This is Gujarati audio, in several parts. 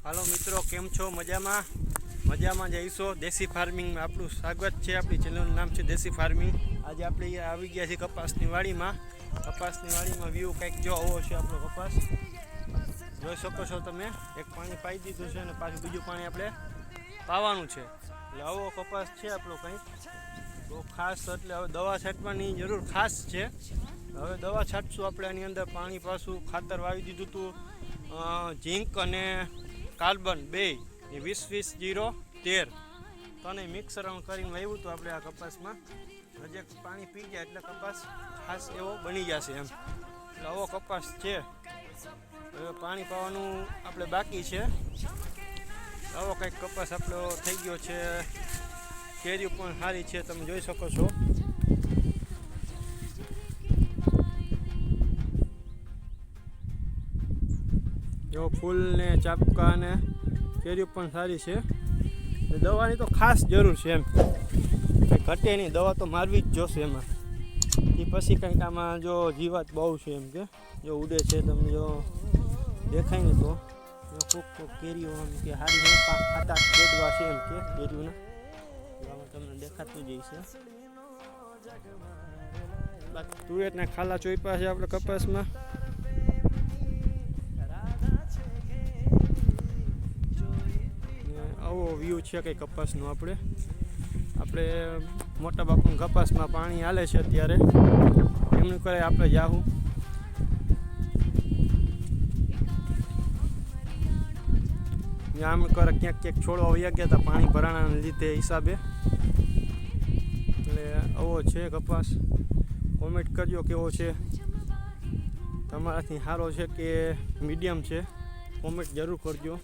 હાલો મિત્રો, કેમ છો? મજામાં મજામાં જઈશો. દેશી ફાર્મિંગમાં આપણું સ્વાગત છે. આપણી ચેનલનું નામ છે દેશી ફાર્મિંગ. આજે આપણે આવી ગયા છીએ કપાસની વાડીમાં. કપાસની વાડીમાં વ્યૂ કંઈક જો આવો છે. આપણો કપાસ જોઈ શકો છો તમે. એક પાણી પાઈ દીધું છે અને પાછું બીજું પાણી આપણે પાવાનું છે. એટલે આવો કપાસ છે આપણો કંઈક બહુ ખાસ. એટલે હવે દવા છાંટવાની જરૂર ખાસ છે. હવે દવા છાંટશું આપણે. આની અંદર પાણી પાછું ખાતર વાવી દીધું હતું, ઝીંક અને કાર્બન 2 એ 20-20-0-13 તને મિક્સરણ કરીને વાવ્યું હતું આપણે આ કપાસમાં. હજી પાણી પી જાય એટલે કપાસ ખાસ એવો બની જશે એમ. એટલે આવો કપાસ છે. હવે પાણી પાવાનું આપણે બાકી છે. આવો કંઈક કપાસ આપણો થઈ ગયો છે. કેરીઓ પણ સારી છે, તમે જોઈ શકો છો. જો ફૂલ ને ચાપકા ને કેરીઓ પણ સારી છે. દવાની તો ખાસ જરૂર છે એમ. કંઈ ઘટે નહીં, દવા તો મારવી જ જોશે એમાં. એ પછી કંઈક આમાં જો જીવાત બહુ છે એમ કે જો ઉડે છે, તમને જો દેખાય ને તો ખૂબ કેરીઓ એમ કે સારી છે. ખાતા કેદવા છે એમ કે કેરીઓના આમાં તમને દેખાતું જ છે. તુવેરના ખાલા ચોઈપા છે આપણે કપાસમાં. આવો વ્યૂ છે કંઈ કપાસનો. આપણે મોટા બાપુના કપાસમાં પાણી હાલે છે અત્યારે. એમનું કરે આપણે જાહું. આમ કરે ક્યાંક છોડવા વયા ગયા હતા પાણી ભરાણાના લીધે હિસાબે. એટલે આવો છે કપાસ. કોમેન્ટ કરજો કેવો છે, તમારાથી સારો છે કે મીડિયમ છે. કોમેન્ટ જરૂર કરજો.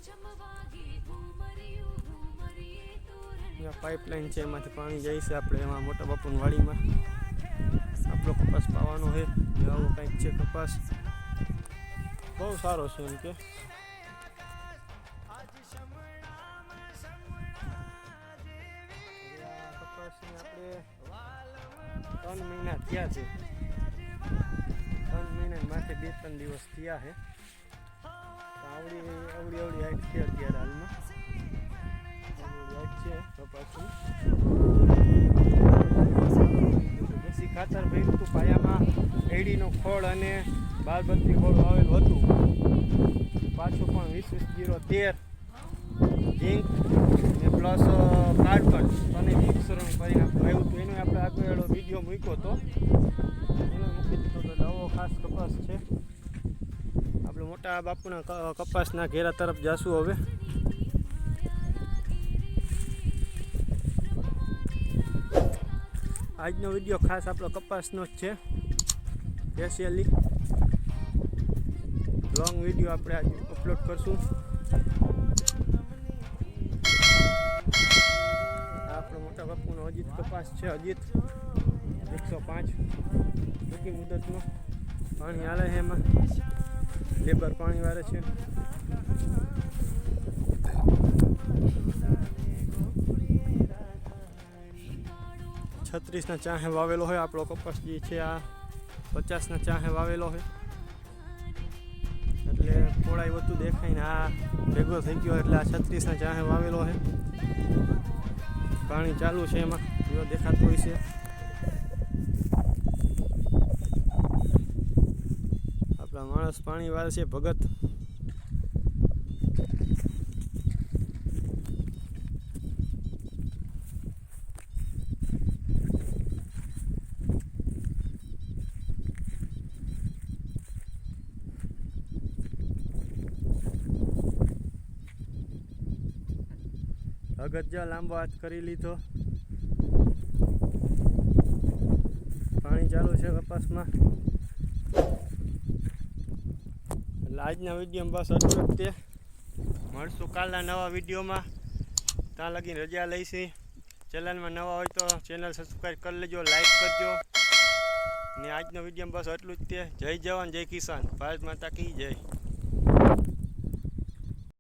પાઇપલાઇન છે, એમાંથી પાણી જાય છે આપણે એમાં મોટા બાપુની વાડીમાં. આપણો કપાસ પાવાનો છે. આવો કંઈક છે કપાસ. બહુ સારો છે એમ કે. કપાસને આપણે 3 મહિના થયા છે. 3 મહિના માથે 2-3 દિવસ થયા છે. આવડી હાઈટ છે અત્યારે હાલમાં. છે કપાસની. દેશી ખાતર ભર્યું હતું પાયામાં. એડીનો ખોળ અને 12-32 ખોળ વાવેલું હતું. પાછું પણ 20-20-0-13 ઝીંક ને પ્લસ કાર્બન અને મિક્સરણ કરીને આવ્યું હતું. એનો આપણે આગળ વિડીયો મૂક્યો હતો, એનો મૂકી દીધો હતો. નવો ખાસ કપાસ છે. આપણે મોટા બાપુના કપાસના ઘેરા તરફ જાશું હવે. આજનો વિડીયો ખાસ આપણો કપાસનો જ છે. સ્પેશિયલી લોંગ વિડીયો આપણે આજે અપલોડ કરશું. આપણો મોટા બાપુનો અજીત કપાસ છે. અજીત 105 ટૂંકી મુદતનો પાણી હાલે છે. એમાં લેબર પાણી વાળે છે. છત્રીસના ચાહે વાવેલો હોય આપણો કપાસ. જે છે આ 50ના ચાહે વાવેલો હોય. એટલે થોડાય વધુ દેખાય ને આ ભેગો થઈ ગયો એટલે આ 36ના ચાહે વાવેલો છે. પાણી ચાલુ છે એમાં, જો દેખાતું હોય છે. આપણા માણસ પાણી વાળે છે, ભગત. ભગત જો લાંબો હાથ કરી લીધો. પાણી ચાલુ છે કપાસમાં. એટલે આજના વિડીયોમાં બસ આટલું જ તે. મળશું કાલના નવા વિડીયોમાં. ત્યાં લગીને રજા લઈશી. ચેનલમાં નવા હોય તો ચેનલ સબસ્ક્રાઈબ કરી લેજો, લાઈક કરજો. ને આજનો વિડીયોમાં બસ આટલું જ તે. જય જવાન જય કિસાન. ભારત માતા કી જય.